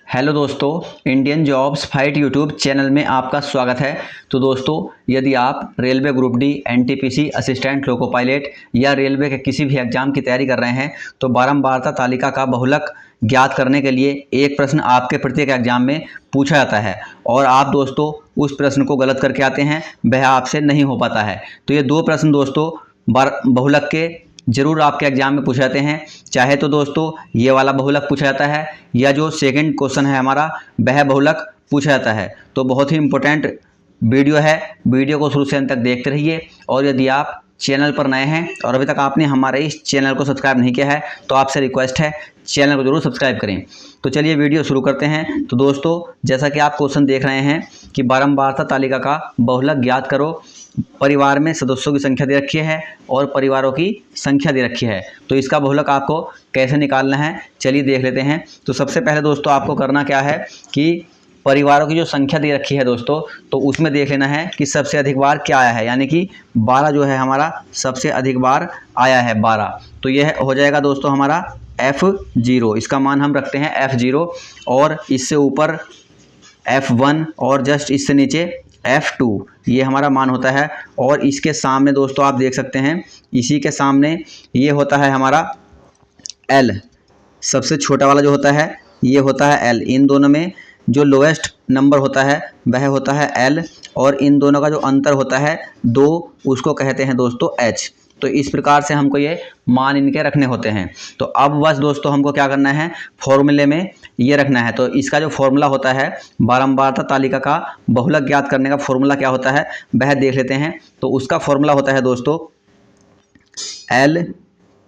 Hello दोस्तों, Indian jobs fight YouTube channel में आपका स्वागत है। तो दोस्तों, यदि आप railway group D, NTPC, assistant loco pilot या रेलवे के किसी भी एग्जाम की तैयारी कर रहे हैं तो बारंबारता तालिका का बहुलक ज्ञात करने के लिए एक प्रश्न आपके प्रत्येक एग्जाम में पूछा जाता है और आप दोस्तों उस प्रश्न को गलत करके आते हैं, वह आपसे नहीं हो पाता है। तो ये दो प्रश्न दोस्तों बहुलक के जरूर आपके एग्जाम में पूछे जाते हैं। चाहे तो दोस्तों ये वाला बहुलक पूछा जाता है या जो सेकंड क्वेश्चन है हमारा वह बहुलक पूछा जाता है। तो बहुत ही इंपॉर्टेंट वीडियो है, वीडियो को शुरू से अंत तक देखते रहिए। और यदि आप चैनल पर नए हैं और अभी तक आपने हमारे इस चैनल को सब्सक्राइब नहीं किया है तो आपसे रिक्वेस्ट है चैनल को जरूर सब्सक्राइब करें। तो चलिए वीडियो शुरू करते हैं। तो दोस्तों, जैसा कि आप क्वेश्चन देख रहे हैं कि बारंबारता तालिका का बहुलक ज्ञात करो। परिवार में सदस्यों की संख्या दे रखी है और परिवारों की संख्या दे रखी है। तो इसका बहुलक आपको कैसे निकालना है, चलिए देख लेते हैं। तो सबसे पहले दोस्तों आपको करना क्या है कि परिवारों की जो संख्या दे रखी है दोस्तों, तो उसमें देख लेना है कि सबसे अधिक बार क्या आया है, यानी कि 12 जो है हमारा सबसे अधिक बार आया है 12। तो यह हो जाएगा दोस्तों हमारा F0। इसका मान हम रखते हैं F0 और इससे ऊपर F1 और जस्ट इससे नीचे F2 ये हमारा मान होता है। और इसके सामने दोस्तों आप देख सकते हैं, इसी के सामने ये होता है हमारा L। सबसे छोटा वाला जो होता है ये होता है L। इन दोनों में जो लोएस्ट नंबर होता है वह होता है L और इन दोनों का जो अंतर होता है 2, उसको कहते हैं दोस्तों H। तो इस प्रकार से हमको ये मान इनके रखने होते हैं। तो अब बस दोस्तों हमको क्या करना है, फॉर्मूले में ये रखना है। तो इसका जो फॉर्मूला होता है बारंबारता तालिका का बहुलक ज्ञात करने का फॉर्मूला क्या होता है वह देख लेते हैं। तो उसका फॉर्मूला होता है दोस्तों L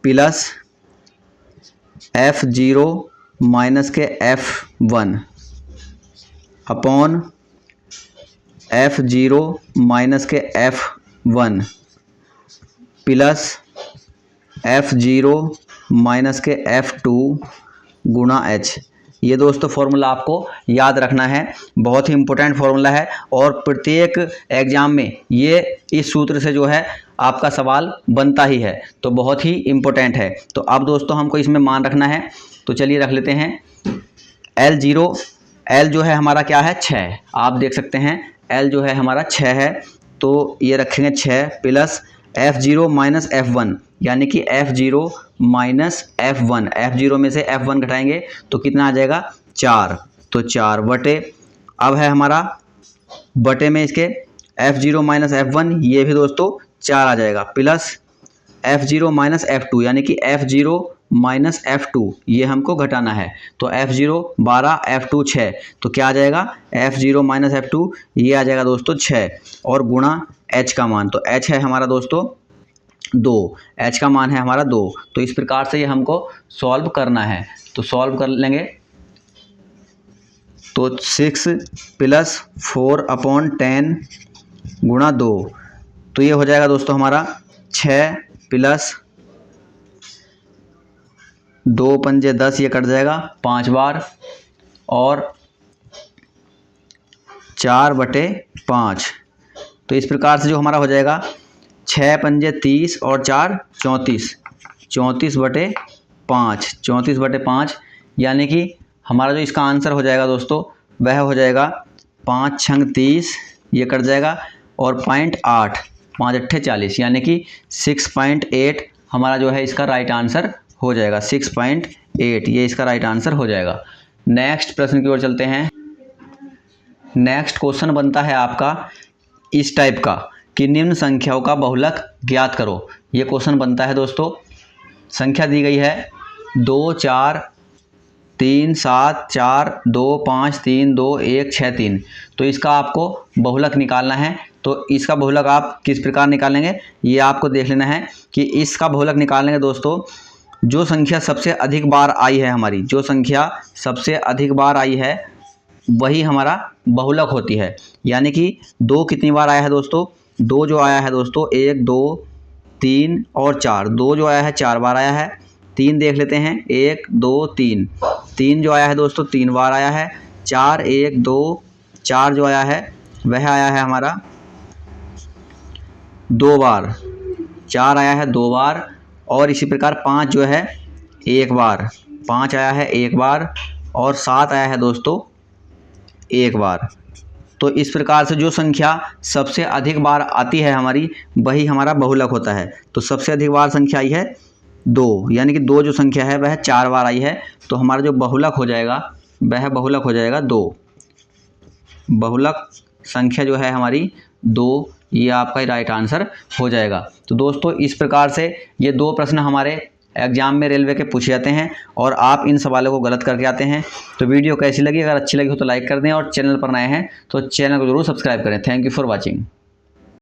प्लस F0 माइनस के F1 अपॉन F0 माइनस के F1 प्लस F0 माइनस के F2 गुणा H। ये दोस्तों फॉर्मूला आपको याद रखना है, बहुत ही इंपॉर्टेंट फॉर्मूला है और प्रत्येक एग्जाम में ये इस सूत्र से जो है आपका सवाल बनता ही है। तो बहुत ही इंपॉर्टेंट है। तो अब दोस्तों हमको इसमें मान रखना है। तो चलिए रख लेते हैं L0। L जो है हमारा क्या है 6। आप देख सकते हैं L जो है हमारा 6 है। तो ये रखेंगे 6 प्लस F0 माइनस F1 यानी कि F0 माइनस F1। F0 में से F1 घटाएंगे तो कितना आ जाएगा 4। तो 4 बटे, अब है हमारा बटे में इसके F0 माइनस F1 ये भी दोस्तों 4 आ जाएगा प्लस F0 माइनस F2 यानी कि F0 माइनस F2 ये हमको घटाना है। तो F0 12, F2 6। तो क्या आ जाएगा F0 माइनस F2 ये आ जाएगा दोस्तों 6 और गुणा H का मान। तो H है हमारा दोस्तों 2, H का मान है हमारा 2। तो इस प्रकार से ये हमको सॉल्व करना है। तो सॉल्व कर लेंगे। तो 6 प्लस 4 अपॉन 10 गुणा 2। तो ये हो जाएगा दोस्तों हमारा 6 प्लस 2 पंजे 10, ये कट जाएगा 5 बार और 4 बटे 5। तो इस प्रकार से जो हमारा हो जाएगा 6 पंजे 30 और 4 34, 34 बटे 5, 34 बटे 5 यानी कि हमारा जो इसका आंसर हो जाएगा दोस्तों वह हो जाएगा 5 छंग 30, ये कट जाएगा और 0.8, 5 अट्ठे 40 यानी कि 6.8 हमारा जो है इसका राइट आंसर हो जाएगा। 6.8 ये इसका राइट आंसर हो जाएगा। नेक्स्ट प्रश्न की ओर चलते हैं। नेक्स्ट क्वेश्चन बनता है आपका इस टाइप का कि निम्न संख्याओं का बहुलक ज्ञात करो। ये क्वेश्चन बनता है दोस्तों, संख्या दी गई है 2 4 3 7 4 2 5 3 2 1 6 3। तो इसका आपको बहुलक निकालना है। तो इसका बहुलक आप किस प्रकार निकालेंगे ये आपको देख लेना है कि इसका बहुलक निकालेंगे दोस्तों जो संख्या सबसे अधिक बार आई है, हमारी जो संख्या सबसे अधिक बार आई है वही हमारा बहुलक होती है। यानी कि 2 कितनी बार आया है दोस्तों, 2 जो आया है दोस्तों 1 2 3 और 4, 2 जो आया है 4 बार आया है। 3 देख लेते हैं 1 2 3, 3 जो आया है दोस्तों 3 बार आया है। 4 1 2 4 जो आया है वह आया है हमारा 2 बार, 4 आया है 2 बार। और इसी प्रकार 5 जो है 1 बार, 5 आया है 1 बार और 7 आया है दोस्तों एक बार। तो इस प्रकार से जो संख्या सबसे अधिक बार आती है हमारी, वही हमारा बहुलक होता है। तो सबसे अधिक बार संख्या आई है 2, यानी कि 2 जो संख्या है वह 4 बार आई है। तो हमारा जो बहुलक हो जाएगा वह बहुलक हो जाएगा 2। बहुलक संख्या जो है हमारी 2, ये आपका राइट आंसर हो जाएगा। तो दोस्तों इस प्रकार से ये 2 प्रश्न हमारे एग्जाम में रेलवे के पूछे जाते हैं और आप इन सवालों को गलत करके आते हैं। तो वीडियो कैसी लगी? अगर अच्छी लगी हो तो लाइक कर दें और चैनल पर नए हैं तो चैनल को जरूर सब्सक्राइब करें। Thank you for watching.